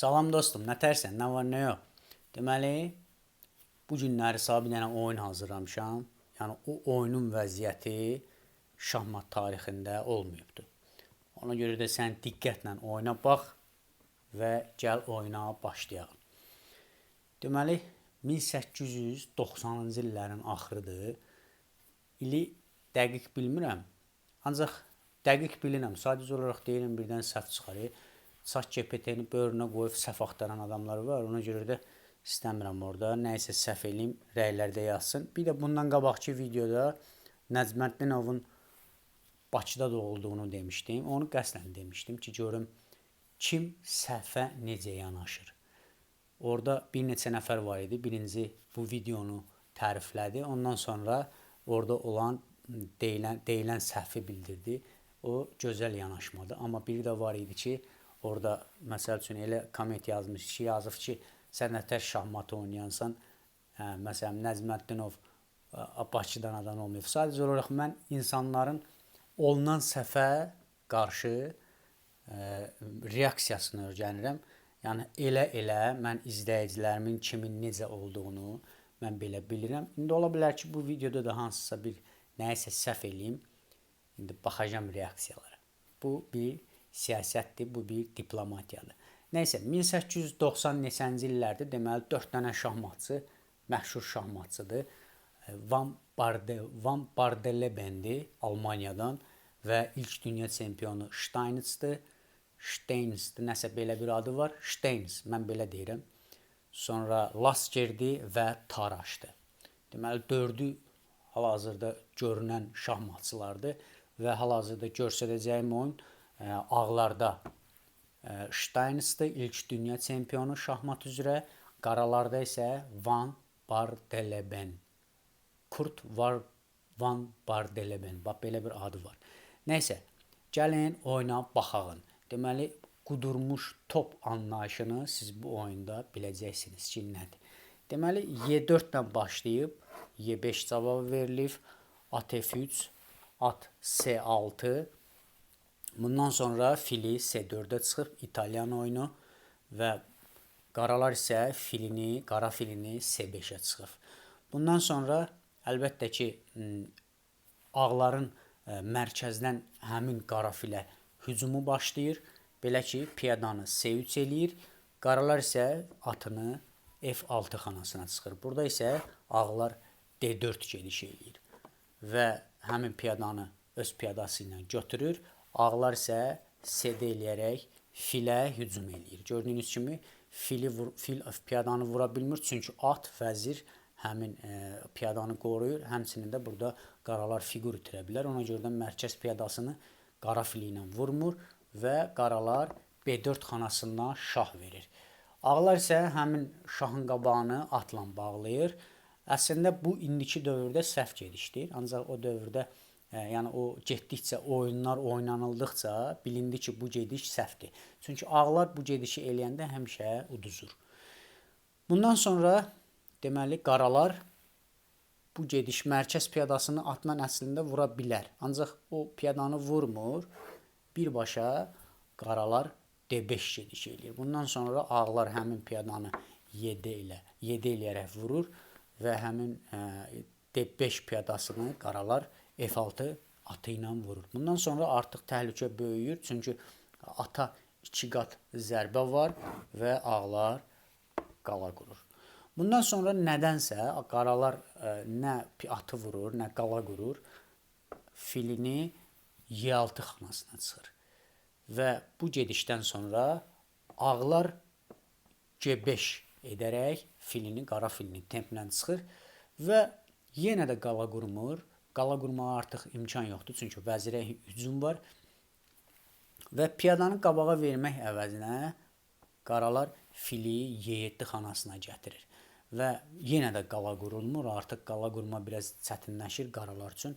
Salam dostum, nə tərsən, nə var, nə yox? Deməli, bu günləri sabit dənə oyun hazırlamışam. Yəni o oyunun vəziyyəti şahmat tarixində olmayıbdır. Ona görə də sən diqqətlə oyuna bax və gəl oyuna başlayaq. Deməli, 1890-cı illərin axırıdır. İli dəqiq bilmirəm. Ancaq dəqiq bilirəm. Sadəcə olaraq deyirəm birdən səhv çıxarır. ChatGPT-ni böyrünə qoyub səhv axtaran adamlar var. Ona görə də istəmirəm orada. Nəysə səhv eləyim, rəylərdə yazsın. Bir də bundan qabaqki videoda Nəcməddin Bakıda doğulduğunu demişdim. Onu qəsdən demişdim ki, görüm kim səhvə necə yanaşır. Orada bir neçə nəfər var idi. Birinci bu videonu təriflədi. Ondan sonra orada olan deyilən səhvi bildirdi. O gözəl yanaşmadı. Amma biri də var idi ki, orada məsəl üçün elə komment yazmış ki, yazıb ki, sən nətər şahmat oynayansan, məsələn Nəcməddinov Bakıdan adam olmayıb. Sadəcə olaraq mən insanların olunan səhvə qarşı reaksiyasını öyrənirəm. Yəni elə mən izləyicilərimin kimin necə olduğunu mən belə bilirəm. İndi ola bilər ki, bu videoda da hansısa bir nəyisə səhv eləyim. İndi baxacağam reaksiyalara. Bu bir siyasətdir, bu bir diplomatiyadır. Nəysə, 1890 neçənci illərdə deməli 4 dənə şahmatçı, məşhur şahmatçıdır. Van Bardeleben-di Almaniyadan və ilk dünya çempionu Steinitz-dir. Steinitz-dir, nəsə belə bir adı var. Steins, mən belə deyirəm. Sonra Laskerdi və Taraşdır. Deməli, 4-ü hal-hazırda görünən şahmatçılardır və hal-hazırda göstərəcəyim oyun ağlarda Steinitz-dir, ilk dünya çempionu şahmat üzrə. Qaralarda isə Van Bardeleben. Kurt Van Bardeleben. Bax, belə bir adı var. Nəysə, gəlin oyuna baxağın. Deməli, qudurmuş top anlayışını siz bu oyunda biləcəksiniz ki, nədir. Deməli, Y4 ilə başlayıb, Y5 cavabı verilib, at F3, at C6. Bundan sonra fili C4-ə çıxıb İtalyan oyunu və qaralar isə qara filini C5-ə çıxıb. Bundan sonra əlbəttə ki, ağların mərkəzdən həmin qara filə hücumu başlayır. Belə ki, piyadanı C3 eləyir. Qaralar isə atını F6 xanasına çıxır. Burada isə ağlar D4 gediş eləyir və həmin piyadanı öz piyadası ilə götürür. Ağlar isə CD eləyərək filə hücum eləyir. Gördüyünüz kimi fil piyadanı vura bilmir, çünki at, vəzir həmin piyadanı qoruyur. Həmçinin də burada qaralar fiqur itirə bilər. Ona görə də mərkəz piyadasını qara fili ilə vurmur və qaralar B4 xanasından şah verir. Ağlar isə həmin şahın qabağını atla bağlayır. Əslində bu indiki dövrdə səhv gedişdir. Ancaq o dövrdə yəni o getdikcə oyunlar oynanıldıqca bilindi ki, bu gediş səhvdir. Çünki ağlar bu gedişi eləyəndə həmişə uduzur. Bundan sonra deməli qaralar bu gediş mərkəz piyadasını atla əslində vura bilər. Ancaq o piyadanı vurmur. Birbaşa qaralar D5 gediş eləyir. Bundan sonra ağlar həmin piyadanı 7 eləyərək vurur və həmin D5 piyadasını qaralar F6 atı ilə vurur. Bundan sonra artıq təhlükə böyüyür. Çünki ata 2 qat zərbə var və ağlar qala qurur. Bundan sonra nədənsə qaralar nə atı vurur, nə qala qurur, filini Y6 xanasına çıxır. Və bu gedişdən sonra ağlar G5 edərək filini, qara filini templə çıxır və yenə də qala qurmur. Qala qurmağa artıq imkan yoxdur, çünki vəzirə hücum var və piyadanı qabağa vermək əvəzinə qaralar fili Y7 xanasına gətirir və yenə də qala qurulmur. Artıq qala qurma biraz çətinləşir qaralar üçün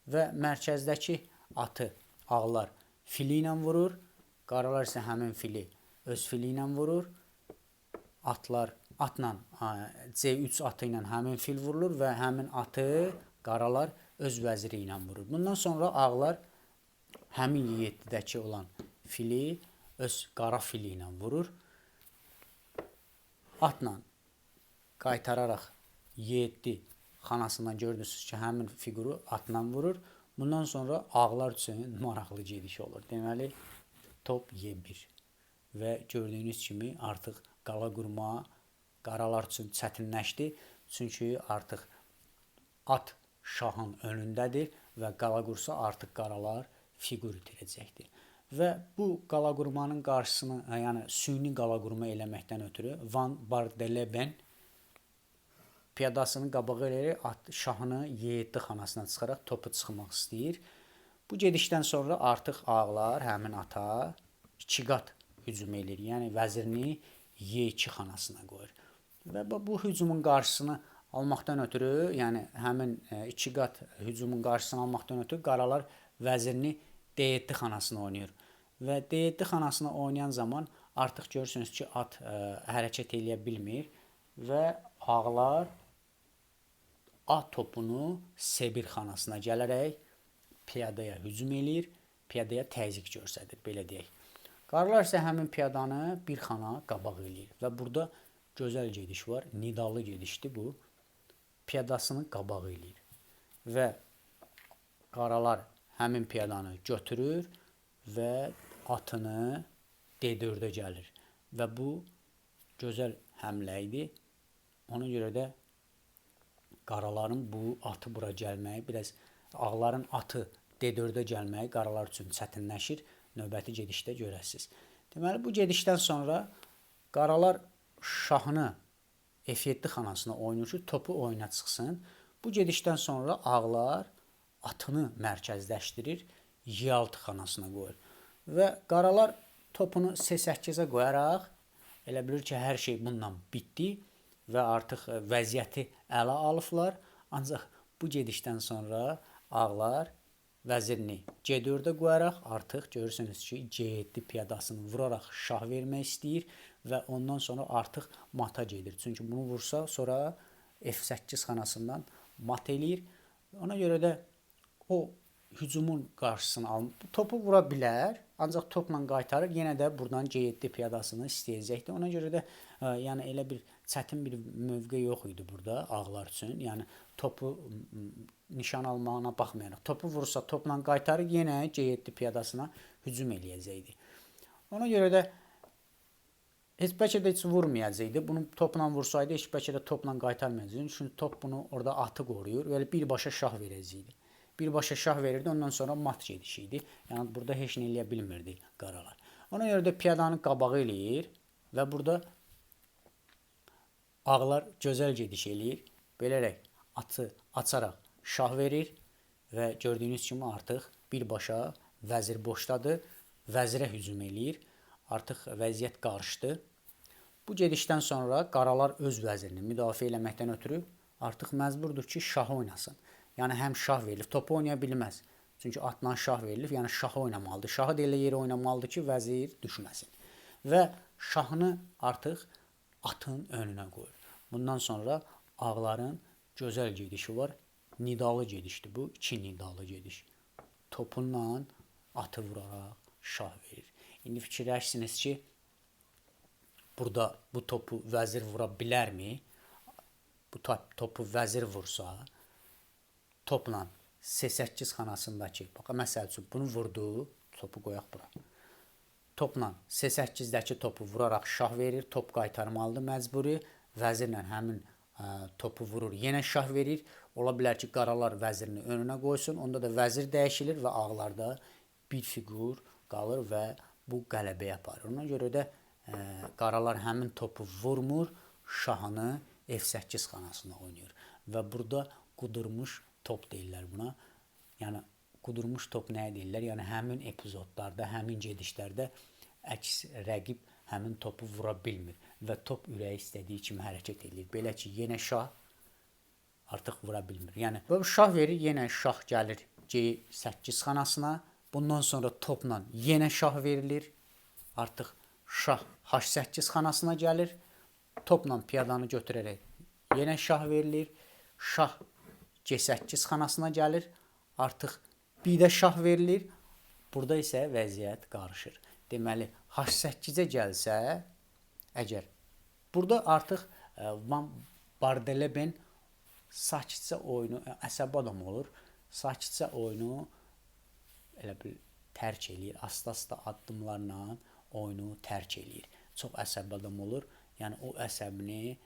və mərkəzdəki atı ağlar fili ilə vurur, qaralar isə həmin fili öz fili ilə vurur. Atla C3 atı ilə həmin fil vurulur və həmin atı qaralar öz vəziri ilə vurur. Bundan sonra ağlar həmin Y7-dəki olan fili öz qara fili ilə vurur atla qaytararaq Y7 xanasından gördünüz ki, həmin fiquru atla vurur. Bundan sonra ağlar üçün maraqlı gediş olur. Deməli, top Y1 və gördüyünüz kimi artıq qala qurma qaralar üçün çətinləşdi. Çünki artıq at şahın önündədir və qala qursa artıq qaralar fiqur itirəcəkdir. Və bu qala qurmanın qarşısını, yəni süni qala qurma eləməkdən ötürü Van Bardeleben piyadasını qabağa eləyərək şahını Y7 xanasına çıxaraq topu çıxmaq istəyir. Bu gedişdən sonra artıq ağlar həmin ata 2 qat hücum edir. Yəni vəzirini Y2 xanasına qoyur. Və bu hücumun qarşısını almaqdan ötürü, yəni həmin 2 qat hücumun qarşısını almaqdan ötürü qaralar vəzirini D7 xanasına oynayır. Və D7 xanasına oynayan zaman artıq görürsünüz ki, at hərəkət eləyə bilmir və ağlar at topunu C1 xanasına gələrək piyadaya hücum eləyir, piyadaya təzyiq göstərir, belə deyək. Qaralar isə həmin piyadanı bir xana qabaq eləyir və burada gözəl gediş var, nidalı gedişdir bu. Piyadasını qabaq eləyir və qaralar həmin piyadanı götürür və atını D4-ə gəlir və bu gözəl həmlə idi. Ona görə də qaraların bu atı bura gəlməyi, biraz ağların atı D4-ə gəlməyi qaralar üçün çətinləşir. Növbəti gedişdə görəsiniz. Deməli, bu gedişdən sonra qaralar şahını F7 xanasına oynayır ki, topu oyuna çıxsın. Bu gedişdən sonra ağlar atını mərkəzləşdirir, Y6 xanasına qoyur. Və qaralar topunu C8-ə qoyaraq elə bilir ki, hər şey bununla bitdi və artıq vəziyyəti ələ alıblar. Ancaq bu gedişdən sonra ağlar vəzirini C4-ə qoyaraq artıq görürsünüz ki, C7 piyadasını vuraraq şah vermək istəyir və ondan sonra artıq mata gedir. Çünki bunu vursa sonra F8 xanasından mat eləyir. Ona görə də o hücumun qarşısını alır. Topu vura bilər, ancaq topla qaytarır. Yenə də buradan C7 piyadasını istəyəcəkdir. Ona görə də yəni elə bir çətin bir mövqe yox idi burada ağlar üçün. Yəni topu nişan almağına baxmayaraq, topu vursa topla qaytarır, yenə C7 piyadasına hücum eləyəcəkdi. Ona görə də heç bəlkə də heç vurmayacaqdı. Bunu topla vursaydı, heç bəlkə də topla qaytarmayacaqdı. Çünki top bunu orada atı qoruyur. Belə birbaşa şah verəcəkdi. Birbaşa şah verirdi, ondan sonra mat gedişi idi. Yəni burada heç nə eləyə bilmirdi qaralar. Ona görə də piyadanı qabağı eləyir və burada ağlar gözəl gediş eləyir. Belərək atı açaraq şah verir və gördüyünüz kimi artıq birbaşa vəzir boşdadır. Vəzirə hücum eləyir. Artıq vəziyyət qarışdı. Bu gedişdən sonra qaralar öz vəzirini müdafiə eləməkdən ötürü artıq məcburdur ki, şah oynasın. Yəni həm şah verilir, topu oynaya bilməz. Çünki atla şah verilir, yəni şahı oynamalıdır. Şahı da elə yerə oynamalıdır ki, vəzir düşməsin. Və şahını artıq atın önünə qoyur. Bundan sonra ağların gözəl gedişi var. Nidalı gedişdir bu, 2 nidalı gediş. Topunla atı vuraraq şah verir. İndi fikirləşsiniz ki, burada bu topu vəzir vura bilərmi? Bu topu vəzir vursa, topla C8 xanasındakı, bax, məsəl üçün bunu vurdu, topu qoyaq bura. Topla C8-dəki topu vuraraq şah verir, top qaytarmalıdır məcburi. Vəzirlə həmin topu vurur, yenə şah verir. Ola bilər ki, qaralar vəzirini önünə qoysun, onda da vəzir dəyişilir və ağlarda bir fiqur qalır və bu qələbəyə aparır. Ona görə də qaralar həmin topu vurmur, şahını F8 xanasına oynayır. Və burada qudurmuş top deyirlər buna. Yəni qudurmuş top nəyə deyirlər? Yəni həmin epizodlarda, həmin gedişlərdə əks rəqib həmin topu vura bilmir və top ürəyi istədiyi kimi hərəkət edir. Belə ki, yenə şah artıq vura bilmir. Yəni bu şah verir, yenə şah gəlir C8 xanasına. Bundan sonra topla yenə şah verilir. Artıq şah H8 xanasına gəlir. Topla piyadanı götürərək yenə şah verilir. Şah C8 xanasına gəlir. Artıq bir də şah verilir. Burada isə vəziyyət qarışır. Deməli, H8-ə gəlsə, əgər Burada artıq Van Bardeleben sakitcə oyunu, əsəbi adam olur. Sakitcə oyunu elə bil tərk eləyir. Asta-asta addımlarla oyunu tərk eləyir. Çox əsəbi adam olur. Yəni o əsəbini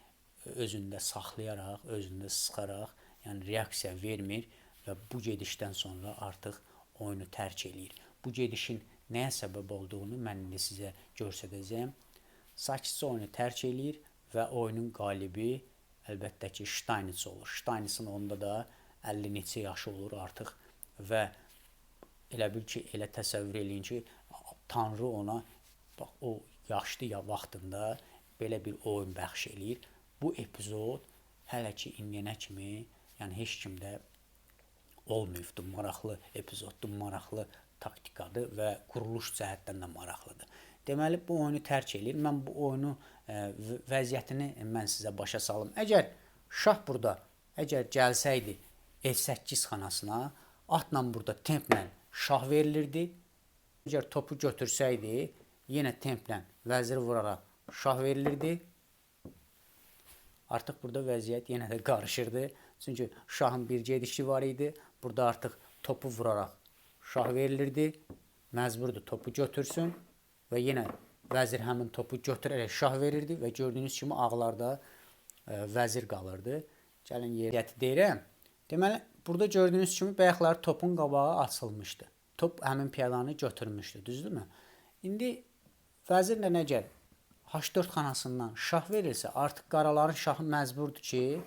özündə saxlayaraq, özündə sıxaraq, yəni reaksiya vermir və bu gedişdən sonra artıq oyunu tərk eləyir. Bu gedişin nəyə səbəb olduğunu mən indi sizə göstərəcəyəm. Sakitcə oyunu tərk eləyir və oyunun qalibi əlbəttə ki Steinitz olur. Steinitzin onda da 50 neçə yaşı olur artıq və elə bil ki, elə təsəvvür eləyin ki, Tanrı ona bax, o yaşlı ya vaxtında belə bir oyun bəxş eləyir. Bu epizod hələ ki indiyənə kimi, yəni heç kimdə olmayıbdır. Maraqlı epizoddur, maraqlı taktikadır və quruluş cəhətdən də maraqlıdır. Deməli, bu oyunu tərk eləyir. Mən bu oyunu vəziyyətini mən sizə başa salım. Əgər şah burada, əgər gəlsəydi F8 xanasına, atla burada templə şah verilirdi. Əgər topu götürsəydi, yenə templə vəziri vuraraq şah verilirdi. Artıq burada vəziyyət yenə də qarışırdı. Çünki şahın bir gedişi var idi. Burada artıq topu vuraraq şah verilirdi. Məcburdur topu götürsün və yenə vəzir həmin topu götürərək şah verirdi və gördüyünüz kimi ağlarda vəzir qalırdı. Gəlin yeriyyəti deyirəm. Deməli, burada gördüyünüz kimi bayaqlar topun qabağı açılmışdı. Top həmin piyadanı götürmüşdü, düzdürmü? İndi vəzirlə əgər H4 xanasından şah verirsə, artıq qaraların şahı məcburdur ki,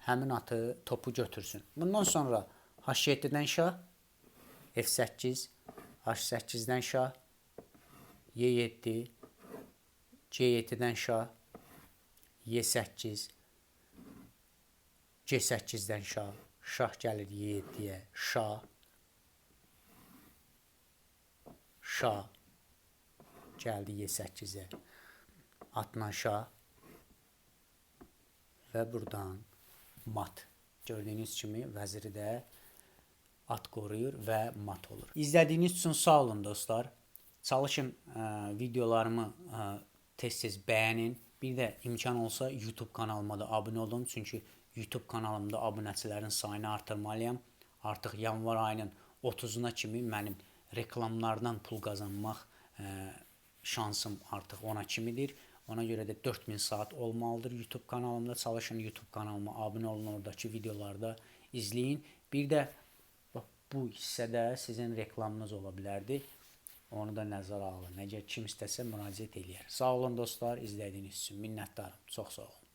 həmin atı topu götürsün. Bundan sonra H7-dən şah, F8, H8-dən şah, Y7, C7-dən şah, Y8, C8-dən şah, şah gəlir Y7-yə, şah, şah, gəldi Y8-ə, atla şah və buradan mat. Gördüyünüz kimi vəziri də at qoruyur və mat olur. İzlədiyiniz üçün sağ olun dostlar. Çalışın videolarımı tez-tez bəyənin. Bir də imkan olsa YouTube kanalıma da abunə olun. Çünki YouTube kanalımda abunəçilərin sayını artırmalıyam. Artıq yanvar ayının 30-una kimi mənim reklamlardan pul qazanmaq şansım artıq ona kimidir. Ona görə də 4000 saat olmalıdır YouTube kanalımda. Çalışın YouTube kanalıma abunə olun, oradakı videolarda izləyin. Bir də bu hissədə sizin reklamınız ola bilərdi. Onu da nəzərə alın. Əgər kim istəsə müraciət eləyər. Sağ olun dostlar, izlədiyiniz üçün minnətdarım. Çox sağ olun.